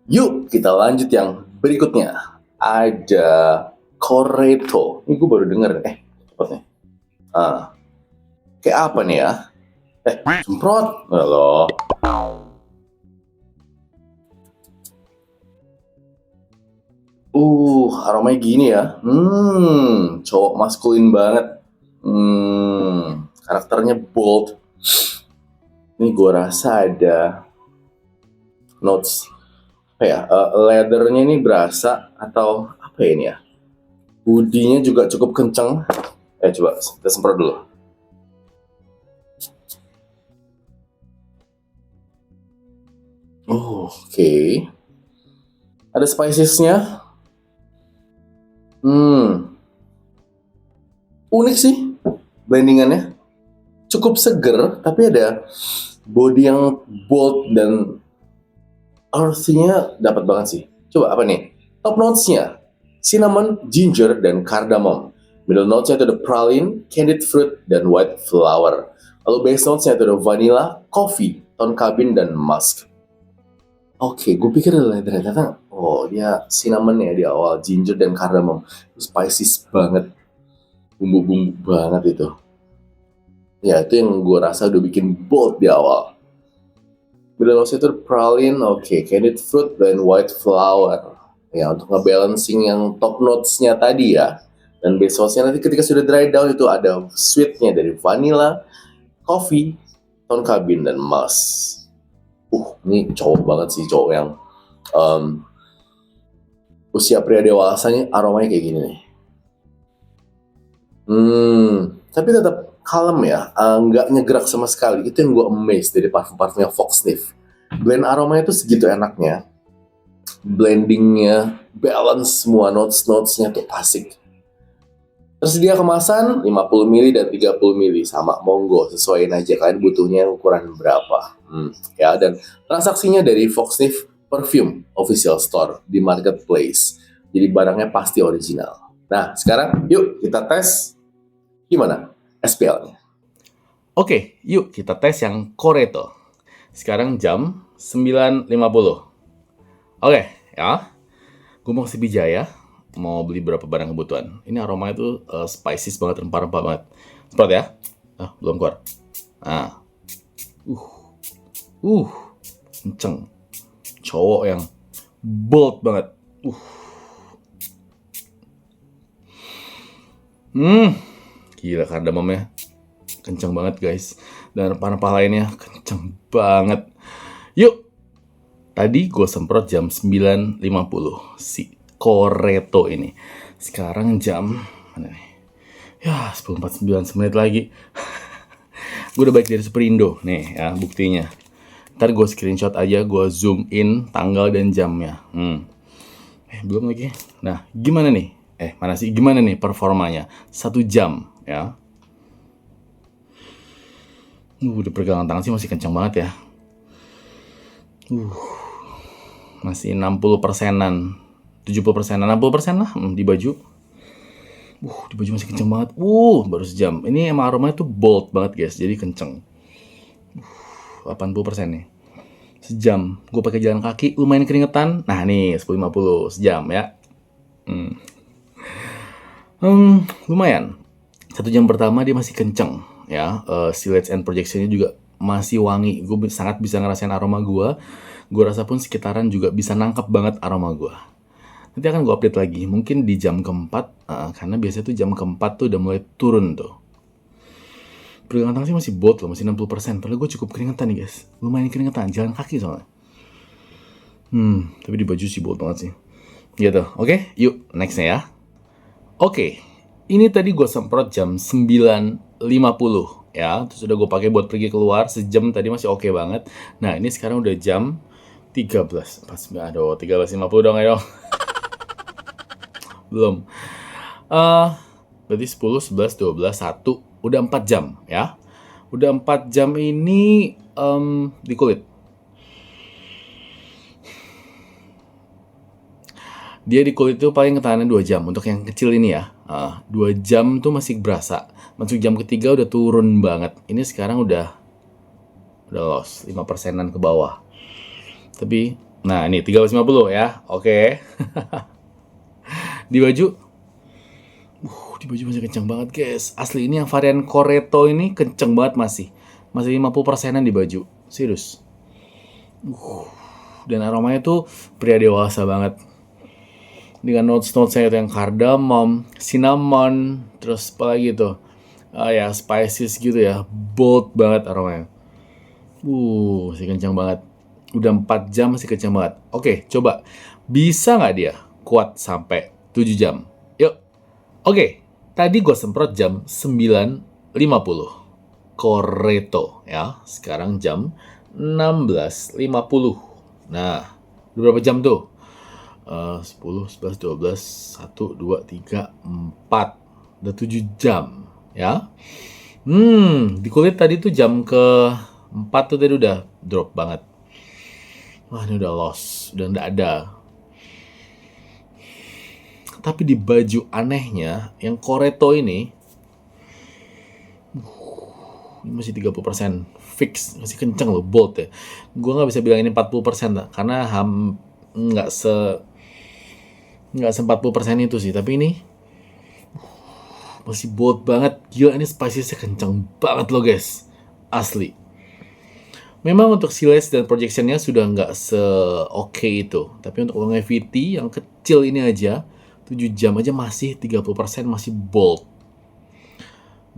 Yuk kita lanjut yang berikutnya. Ada Coreto. Ini gue baru denger. Cepet nih. Kayak apa nih ya? Semprot. Halo. Aromanya gini ya. Cowok maskulin banget. Karakternya bold. Ini gue rasa ada notes apa ya? Leathernya ini berasa atau apa ya ini ya? Hoodie-nya juga cukup kenceng. Coba kita semprot dulu. Oke. Ada spicesnya. Unik sih blendingannya. Cukup seger, tapi ada body yang bold dan earthy-nya dapat banget sih. Coba apa nih? Top notes-nya cinnamon, ginger, dan cardamom. Middle notes-nya itu ada praline, candied fruit, dan white flower. Lalu base notes-nya itu ada vanilla, coffee, tonka bean, dan musk. Oke, gue pikir ternyata dia cinnamon ya di awal, ginger dan cardamom. Spicy banget, bumbu-bumbu banget itu. Ya, itu yang gue rasa udah bikin bold di awal. Middle notes itu praline, candied fruit, dan white flower. Ya, untuk ngebalancing yang top notes-nya tadi ya. Dan base notes-nya nanti ketika sudah dry down itu ada sweet-nya dari vanilla, coffee, tonka bean, dan musk. Ini cowok banget sih, cowok yang usia pria dewasa nih aromanya kayak gini nih. Tapi tetap kalem ya, nggak nyegerak sama sekali. Itu yang gue amazed dari parfum-parfumnya Fox Sniff. Blend aromanya tuh segitu enaknya. Blendingnya, balance semua notes-notesnya tuh asik. Tersedia kemasan 50 ml dan 30 ml, sama monggo sesuaiin aja kalian butuhnya ukuran berapa. Ya, dan transaksinya dari Fox Sniff Perfume Official Store di Marketplace. Jadi barangnya pasti original. Nah, sekarang yuk kita tes gimana SPL-nya. Oke, yuk kita tes yang Coreto. Sekarang jam 9.50. Oke, ya. Gue mau ke Sibijaya, mau beli berapa barang kebutuhan. Ini aromanya tuh spicy banget, rempah-rempah banget. Semprot ya. Belum keluar. Nah. Kenceng. Cowok yang bold banget. Gila kardamomnya. Kenceng banget guys. Dan rempah-rempah lainnya kenceng banget. Yuk. Tadi gue semprot jam 9.50 si Coreto ini. Sekarang jam mana nih? Ya 10.49 menit lagi. Gue udah balik dari Superindo. Nih ya buktinya. Ntar gue screenshot aja, gue zoom in tanggal dan jamnya. Belum lagi. Nah gimana nih? Gimana nih performanya? 1 jam ya. Udah pegangan tangan sih masih kencang banget ya. Masih 60%-an, 70%-an, 60% lah di baju. Di baju masih kenceng banget. Baru sejam. Ini emang aromanya tuh bold banget guys, jadi kenceng. 80% nih. Sejam. Gue pakai jalan kaki, lumayan keringetan. Nah nih, 10.50 sejam ya. Lumayan. 1 jam pertama dia masih kenceng ya. Silhouette and projectionnya juga masih wangi. Gue sangat bisa ngerasain aroma gue. Gue rasa pun sekitaran juga bisa nangkep banget aroma gue. Nanti akan gue update lagi. Mungkin di jam keempat, karena biasanya tuh jam keempat tuh udah mulai turun tuh. Pegangan tangan sih masih bold loh, masih 60%. Padahal gue cukup keringetan nih guys. Lumayan keringetan, jalan kaki soalnya. Tapi di baju sih bold banget sih. Gitu, oke? Yuk, nextnya ya. Oke, ini tadi gue semprot jam 9.50 ya. Terus udah gue pakai buat pergi keluar. Sejam tadi masih oke banget. Nah ini sekarang udah jam 13.49. Aduh, 13.50 dong ayo. Belum. Berarti 10, 11, 12, 1. Udah 4 jam ya. Udah 4 jam ini di kulit. Dia di kulit itu paling ketahanan 2 jam. Untuk yang kecil ini ya. 2 jam tuh masih berasa. Masuk jam ketiga udah turun banget. Ini sekarang udah loss 5%-an ke bawah. Tapi Nah, ini 350 ya. Oke. Di baju, di baju masih kencang banget, guys. Asli ini yang varian Coreto ini kencang banget masih. Masih 50%-an di baju. Serius. Dan aromanya tuh pria dewasa banget. Dengan notes-notesnya itu yang cardamom, cinnamon, terus apa lagi tuh? Ya spices gitu ya. Bold banget aromanya. Masih kencang banget. Udah 4 jam masih kencang banget. Oke, coba. Bisa nggak dia kuat sampai 7 jam? Yuk. Oke, tadi gue semprot jam 9.50. Coreto ya. Sekarang jam 16.50. Nah, udah berapa jam tuh? 10, 11, 12, 1, 2, 3, 4. Udah 7 jam ya. Di kulit tadi tuh jam ke 4 tuh tadi udah drop banget. Wah, ini udah lost, udah nggak ada. Tapi di baju anehnya, yang Coreto ini masih 30% fix, masih kenceng loh, bold ya. Gue nggak bisa bilang ini 40% lah, karena nggak nggak se 40% itu sih. Tapi ini masih bold banget. Gila, ini spiciesnya kenceng banget loh guys, asli. Memang untuk size dan projectionnya sudah nggak se-oke itu. Tapi untuk longevity yang kecil ini aja, 7 jam aja masih 30% masih bold.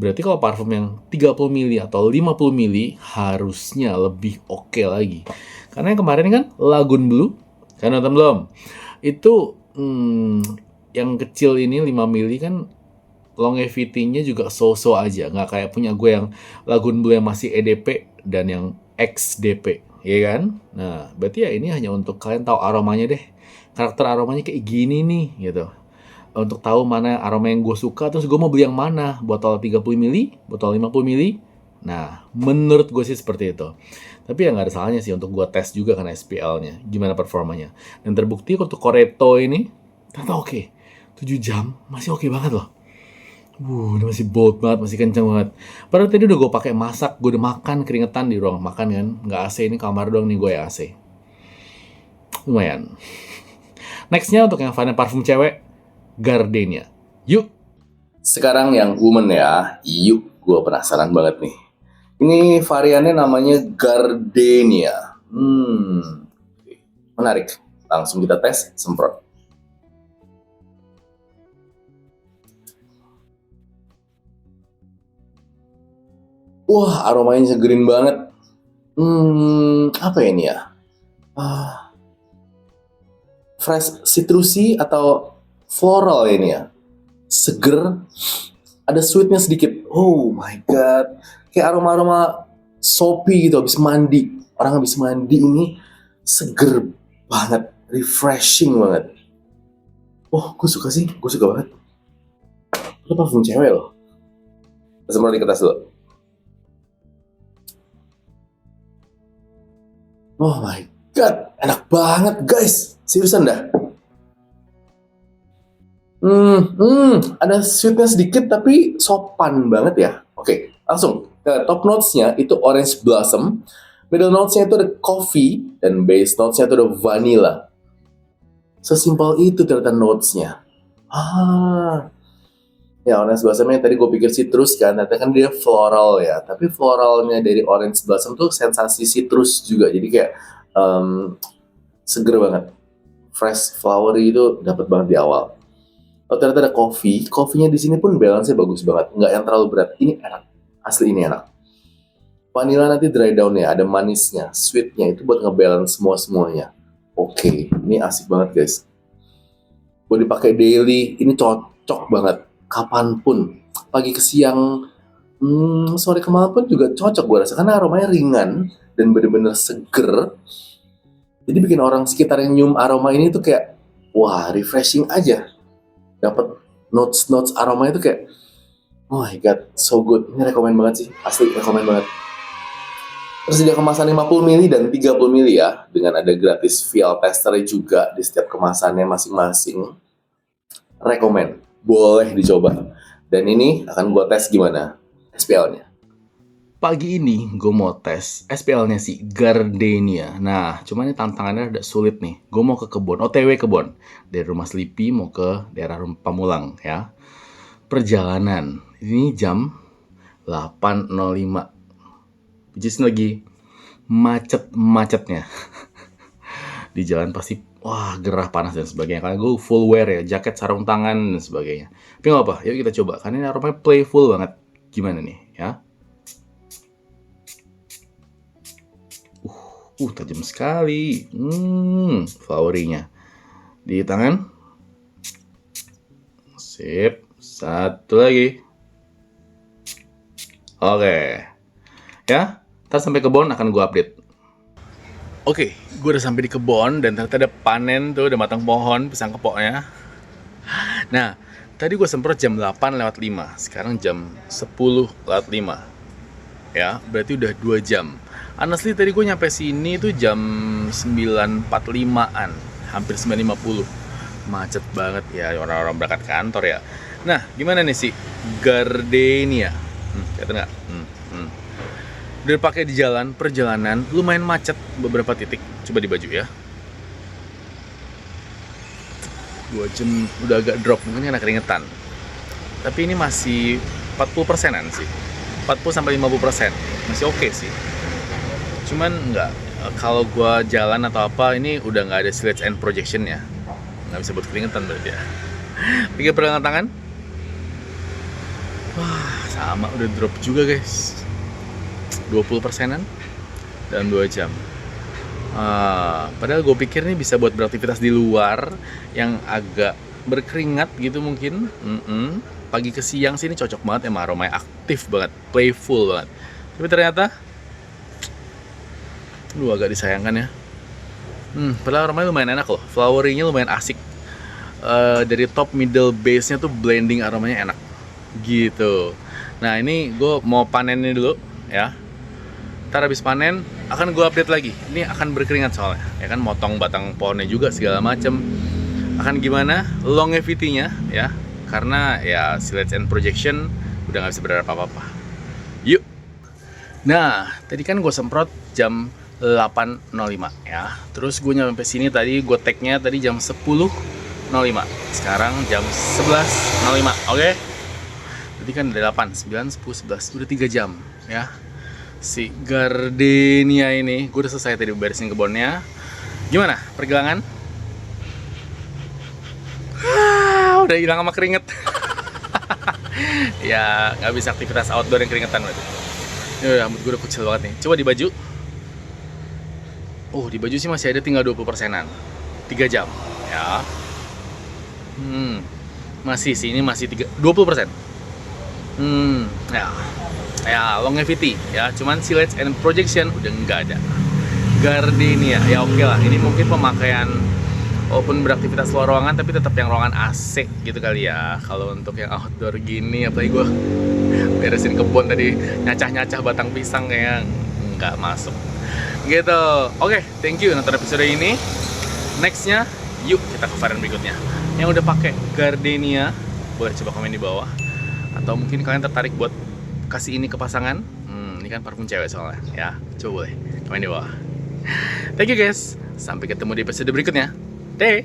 Berarti kalau parfum yang 30 mili atau 50 mili harusnya lebih oke lagi. Karena yang kemarin kan Lagoon Blue, kan nonton belum? Itu yang kecil ini 5 mili kan longevity-nya juga so-so aja. Nggak kayak punya gue yang Lagoon Blue yang masih EDP dan yang XDP, ya kan? Nah, berarti ya ini hanya untuk kalian tahu aromanya deh. Karakter aromanya kayak gini nih, gitu. Untuk tahu mana aroma yang gue suka, terus gue mau beli yang mana. Botol 30 mili, botol 50 mili. Nah, menurut gue sih seperti itu. Tapi ya nggak ada salahnya sih untuk gue tes juga kan SPL-nya. Gimana performanya. Dan terbukti untuk Coreto ini, ternyata oke. 7 jam, masih oke banget loh. Ini masih bold banget, masih kenceng banget. Padahal tadi udah gue pakai masak, gue udah makan keringetan di ruang makan kan. Nggak AC, ini kamar doang nih gue ya AC. Lumayan. Nextnya untuk yang varian parfum cewek, Gardenia. Yuk. Sekarang yang woman ya, yuk, gue penasaran banget nih. Ini variannya namanya Gardenia. Menarik. Langsung kita tes, semprot. Wah, aromanya segerin banget. Apa ini ya? Fresh citrusy atau floral ini ya. Seger, ada sweetnya sedikit. Oh my god, kayak aroma-aroma soapy gitu habis mandi. Orang habis mandi ini seger banget, refreshing banget. Oh, gue suka sih, gue suka banget. Itu parfum cewek loh. Semprot di kertas dulu. Oh my god, enak banget guys. Seriusan dah. Ada sweetnya sedikit tapi sopan banget ya. Oke, langsung ke top notes-nya itu orange blossom, middle notes-nya itu ada coffee, dan base notes-nya itu ada vanilla. Sesimpel itu ternyata notes-nya. Ya orange blossom-nya tadi gue pikir citrus kan, ternyata kan dia floral ya. Tapi floralnya dari orange blossom tuh sensasi citrus juga, jadi kayak seger banget. Fresh flowery itu dapat banget di awal. Oh ternyata ada coffee. Coffee-nya di sini pun balance-nya bagus banget. Nggak yang terlalu berat. Ini enak. Asli ini enak. Vanilla nanti dry down-nya. Ada manisnya. Sweet-nya itu buat ngebalance semuanya. Oke. Ini asik banget guys. Buat dipakai daily. Ini cocok banget. Kapanpun. Pagi ke siang. Sore ke malam pun juga cocok gue rasa. Karena aromanya ringan. Dan bener-bener seger. Jadi bikin orang sekitar yang nyium aroma ini tuh kayak. Wah refreshing aja. Dapat notes aroma itu kayak oh my god, so good. Ini rekomen banget sih, asli rekomen banget. Tersedia kemasan 50 mili dan 30 mili ya, dengan ada gratis vial testernya juga di setiap kemasannya masing-masing. Rekomen, boleh dicoba. Dan ini akan gua tes gimana SPL-nya. Pagi ini gue mau tes SPL-nya si Gardenia. Nah, cuman ini tantangannya ada sulit nih. Gue mau ke kebun, OTW kebun. Dari rumah Sleepy mau ke daerah Pamulang ya. Perjalanan, ini jam 8.05. Which is lagi macet-macetnya. Di jalan pasti, wah gerah, panas dan sebagainya. Karena gue full wear ya, jaket, sarung tangan dan sebagainya. Tapi nggak apa, yuk kita coba. Karena ini aromanya playful banget. Gimana nih ya? Tajam sekali. Flowery-nya. Di tangan. Sip. Satu lagi. Oke. Ya, ntar sampai kebun akan gue update. Oke, gue udah sampai di kebun dan ternyata ada panen tuh, udah matang pohon, pisang kepoknya. Nah, tadi gue semprot jam 8:05. Sekarang jam 10:05. Ya, berarti udah 2 jam. Honestly tadi gue nyampe sini tuh jam 9.45an, hampir 9.50. Macet banget ya, orang-orang berangkat kantor ya. Nah, gimana nih sih Gardenia? Kelihatan nggak? Udah pakai di jalan, perjalanan lumayan macet beberapa titik. Coba di baju ya. 2 jam udah agak drop, mungkin karena keringetan. Tapi ini masih 40%an sih. 40-50%. Masih oke sih. Cuman nggak, kalau gua jalan atau apa ini udah nggak ada slits and projection ya, nggak bisa buat keringetan berarti ya. Tiga pegangan tangan, wah sama udah drop juga guys, 20%an dalam 2 jam. Padahal gue pikir ini bisa buat beraktivitas di luar yang agak berkeringat gitu mungkin. Pagi ke siang sini cocok banget, emang aromanya aktif banget, playful banget. Tapi ternyata agak disayangkan ya. Padahal aromanya lumayan enak loh. Flowery-nya lumayan asik. Dari top, middle, base-nya tuh blending aromanya enak. Gitu. Nah ini gue mau panen ini dulu ya. Ntar habis panen akan gue update lagi. Ini akan berkeringat soalnya. Ya kan, motong batang pohonnya juga segala macem. Akan gimana longevity-nya ya. Karena ya slits and projection udah gak bisa berharap apa-apa. Yuk. Nah, tadi kan gue semprot jam 8.05 ya. Terus gue nyampe sini tadi, gue tag-nya tadi jam 10.05. Sekarang jam 11.05. Oke. Tadi kan ada 8, 9, 10, 11. Udah 3 jam ya. Si Gardenia ini gue udah selesai tadi beresin kebunnya. Gimana pergelangan? Udah hilang sama keringet. Ya nggak bisa aktivitas outdoor yang keringetan berarti. Ya rambut gue udah kecil banget nih. Coba di baju. Di baju sih masih ada tinggal 20%an. 3 jam ya. Masih sih, ini masih 20%. Ya longevity ya, cuman silage and projection udah nggak ada. Gardenia ya oke lah, ini mungkin pemakaian walaupun beraktivitas luar ruangan tapi tetap yang ruangan AC gitu kali ya. Kalau untuk yang outdoor gini, apalagi gue beresin kebun tadi, nyacah-nyacah batang pisang kayak nggak masuk gitu. Oke, thank you nonton episode ini. Nextnya yuk kita ke varian berikutnya yang udah pakai Gardenia. Boleh coba komen di bawah, atau mungkin kalian tertarik buat kasih ini ke pasangan. Ini kan parfum cewek soalnya ya. Coba boleh komen di bawah. Thank you guys, sampai ketemu di episode berikutnya. Deh.